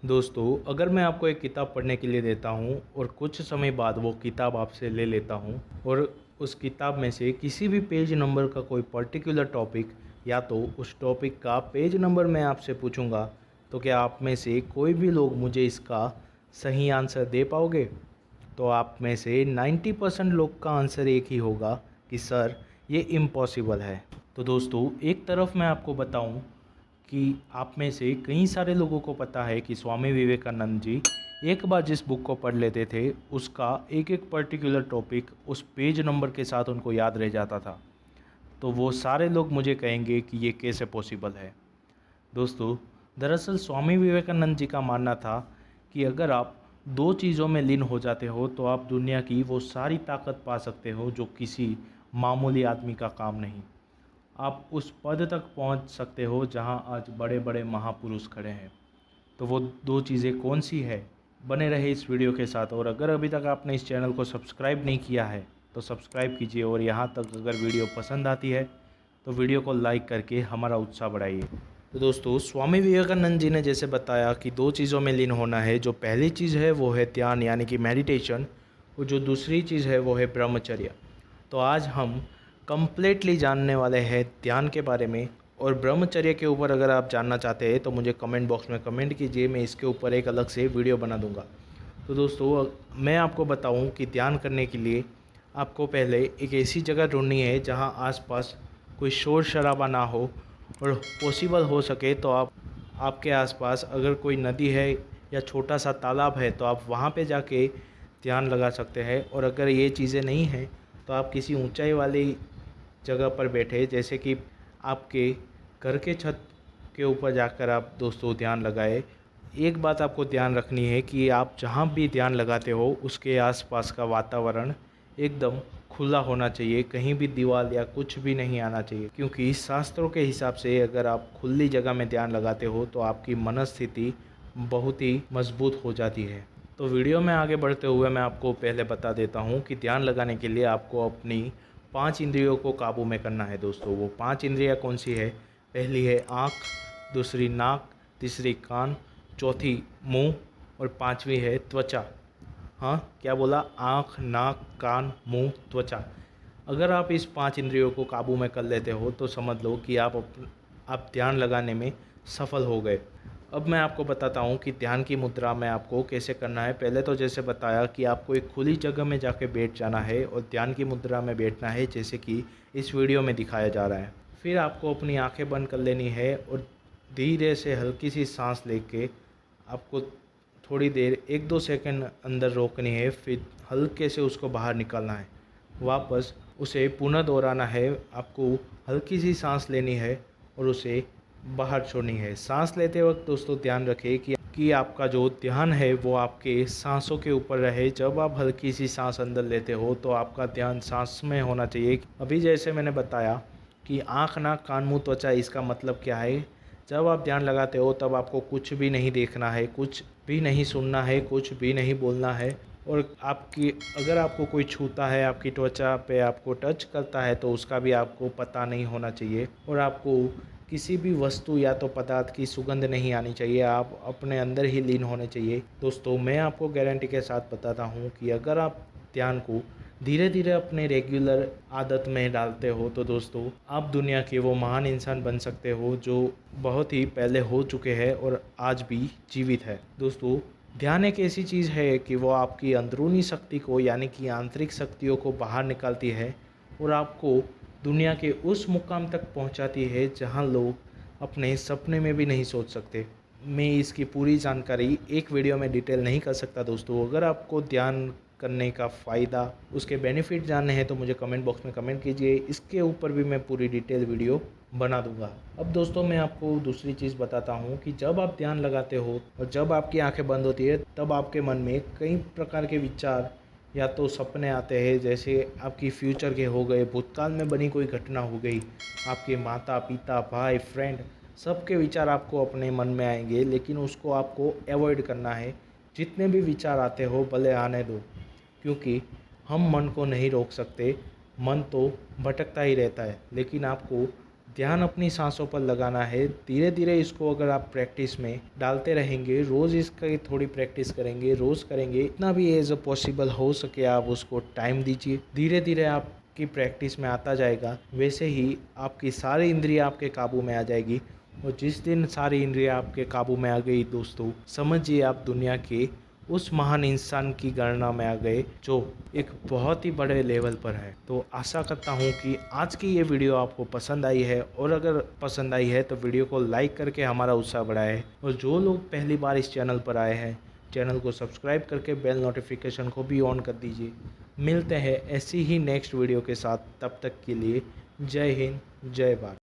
दोस्तों, अगर मैं आपको एक किताब पढ़ने के लिए देता हूँ और कुछ समय बाद वो किताब आपसे ले लेता हूँ और उस किताब में से किसी भी पेज नंबर का कोई पर्टिकुलर टॉपिक या तो उस टॉपिक का पेज नंबर मैं आपसे पूछूंगा, तो क्या आप में से कोई भी लोग मुझे इसका सही आंसर दे पाओगे? तो आप में से 90% लोग का आंसर एक ही होगा कि सर ये इम्पॉसिबल है। तो दोस्तों, एक तरफ मैं आपको बताऊं कि आप में से कई सारे लोगों को पता है कि स्वामी विवेकानंद जी एक बार जिस बुक को पढ़ लेते थे उसका एक एक पर्टिकुलर टॉपिक उस पेज नंबर के साथ उनको याद रह जाता था। तो वो सारे लोग मुझे कहेंगे कि ये कैसे पॉसिबल है। दोस्तों, दरअसल स्वामी विवेकानंद जी का मानना था कि अगर आप दो चीज़ों में लीन हो जाते हो तो आप दुनिया की वो सारी ताकत पा सकते हो जो किसी मामूली आदमी का काम नहीं। आप उस पद तक पहुंच सकते हो जहां आज बड़े बड़े महापुरुष खड़े हैं। तो वो दो चीज़ें कौन सी है? बने रहे इस वीडियो के साथ। और अगर अभी तक आपने इस चैनल को सब्सक्राइब नहीं किया है तो सब्सक्राइब कीजिए, और यहाँ तक अगर वीडियो पसंद आती है तो वीडियो को लाइक करके हमारा उत्साह बढ़ाइए। तो दोस्तों, स्वामी विवेकानंद जी ने जैसे बताया कि दो चीज़ों में लीन होना है। जो पहली चीज़ है वो है ध्यान यानी कि मेडिटेशन, और जो दूसरी चीज़ है वो है ब्रह्मचर्य। तो आज हम कंप्लीटली जानने वाले हैं ध्यान के बारे में। और ब्रह्मचर्य के ऊपर अगर आप जानना चाहते हैं तो मुझे कमेंट बॉक्स में कमेंट कीजिए, मैं इसके ऊपर एक अलग से वीडियो बना दूंगा। तो दोस्तों, मैं आपको बताऊं कि ध्यान करने के लिए आपको पहले एक ऐसी जगह ढूंढनी है जहां आसपास कोई शोर शराबा ना हो, और पॉसिबल हो सके तो आपके आसपास अगर कोई नदी है या छोटा सा तालाब है तो आप वहां पे जाके ध्यान लगा सकते हैं। और अगर ये चीज़ें नहीं हैं तो आप किसी ऊंचाई वाली जगह पर बैठे, जैसे कि आपके घर के छत के ऊपर जाकर आप दोस्तों ध्यान लगाए। एक बात आपको ध्यान रखनी है कि आप जहाँ भी ध्यान लगाते हो उसके आसपास का वातावरण एकदम खुला होना चाहिए, कहीं भी दीवार या कुछ भी नहीं आना चाहिए, क्योंकि शास्त्रों के हिसाब से अगर आप खुली जगह में ध्यान लगाते हो तो आपकी मनस्थिति बहुत ही मजबूत हो जाती है। तो वीडियो में आगे बढ़ते हुए मैं आपको पहले बता देता हूँ कि ध्यान लगाने के लिए आपको अपनी 5 इंद्रियों को काबू में करना है। दोस्तों, वो 5 इंद्रियाँ कौन सी है? पहली है आँख, दूसरी नाक, तीसरी कान, चौथी मुंह और पांचवी है त्वचा। हाँ, क्या बोला? आँख, नाक, कान, मुंह, त्वचा। अगर आप इस 5 इंद्रियों को काबू में कर लेते हो तो समझ लो कि आप ध्यान लगाने में सफल हो गए। अब मैं आपको बताता हूँ कि ध्यान की मुद्रा में आपको कैसे करना है। पहले तो जैसे बताया कि आपको एक खुली जगह में जाके बैठ जाना है और ध्यान की मुद्रा में बैठना है, जैसे कि इस वीडियो में दिखाया जा रहा है। फिर आपको अपनी आंखें बंद कर लेनी है और धीरे से हल्की सी सांस लेके आपको थोड़ी देर 1-2 सेकंड अंदर रोकनी है, फिर हल्के से उसको बाहर निकालना है। वापस उसे पुनः दोहराना है। आपको हल्की सी सांस लेनी है और उसे बाहर छोड़नी है। सांस लेते वक्त दोस्तों ध्यान रखें कि आपका जो ध्यान है वो आपके सांसों के ऊपर रहे। जब आप हल्की सी सांस अंदर लेते हो तो आपका ध्यान सांस में होना चाहिए। अभी जैसे मैंने बताया कि आँख, नाक, कान, मुँह, त्वचा, इसका मतलब क्या है? जब आप ध्यान लगाते हो तब आपको कुछ भी नहीं देखना है, कुछ भी नहीं सुनना है, कुछ भी नहीं बोलना है। और अगर आपको कोई छूता है, आपकी त्वचा पे आपको टच करता है तो उसका भी आपको पता नहीं होना चाहिए। और आपको किसी भी वस्तु या तो पदार्थ की सुगंध नहीं आनी चाहिए। आप अपने अंदर ही लीन होने चाहिए। दोस्तों, मैं आपको गारंटी के साथ बताता हूँ कि अगर आप ध्यान को धीरे धीरे अपने रेगुलर आदत में डालते हो तो दोस्तों आप दुनिया के वो महान इंसान बन सकते हो जो बहुत ही पहले हो चुके हैं और आज भी जीवित है। दोस्तों, ध्यान एक ऐसी चीज़ है कि वो आपकी अंदरूनी शक्ति को यानी कि आंतरिक शक्तियों को बाहर निकालती है और आपको दुनिया के उस मुकाम तक पहुंचाती है जहां लोग अपने सपने में भी नहीं सोच सकते। मैं इसकी पूरी जानकारी एक वीडियो में डिटेल नहीं कर सकता। दोस्तों, अगर आपको ध्यान करने का फ़ायदा, उसके बेनिफिट जानने हैं तो मुझे कमेंट बॉक्स में कमेंट कीजिए। इसके ऊपर भी मैं पूरी डिटेल वीडियो बना दूंगा। अब दोस्तों, मैं आपको दूसरी चीज़ बताता हूँ कि जब आप ध्यान लगाते हो और जब आपकी आंखें बंद होती है तब आपके मन में कई प्रकार के विचार या तो सपने आते हैं, जैसे आपकी फ्यूचर के हो गए, भूतकाल में बनी कोई घटना हो गई, आपके माता पिता, भाई, फ्रेंड, सबके विचार आपको अपने मन में आएंगे, लेकिन उसको आपको अवॉइड करना है। जितने भी विचार आते हो भले आने दो, क्योंकि हम मन को नहीं रोक सकते। मन तो भटकता ही रहता है, लेकिन आपको ध्यान अपनी सांसों पर लगाना है। धीरे धीरे इसको अगर आप प्रैक्टिस में डालते रहेंगे, रोज़ इसकी थोड़ी प्रैक्टिस करेंगे, रोज़ करेंगे, इतना भी एज अ पॉसिबल हो सके आप उसको टाइम दीजिए। धीरे धीरे आपकी प्रैक्टिस में आता जाएगा, वैसे ही आपकी सारी इंद्रियां आपके काबू में आ जाएगी। और जिस दिन सारी इंद्रियां आपके काबू में आ गई दोस्तों, समझिए आप दुनिया के उस महान इंसान की गणना में आ गए जो एक बहुत ही बड़े लेवल पर है। तो आशा करता हूँ कि आज की ये वीडियो आपको पसंद आई है, और अगर पसंद आई है तो वीडियो को लाइक करके हमारा उत्साह बढ़ाएं। और जो लोग पहली बार इस चैनल पर आए हैं, चैनल को सब्सक्राइब करके बेल नोटिफिकेशन को भी ऑन कर दीजिए। मिलते हैं ऐसी ही नेक्स्ट वीडियो के साथ, तब तक के लिए जय हिंद, जय भारत।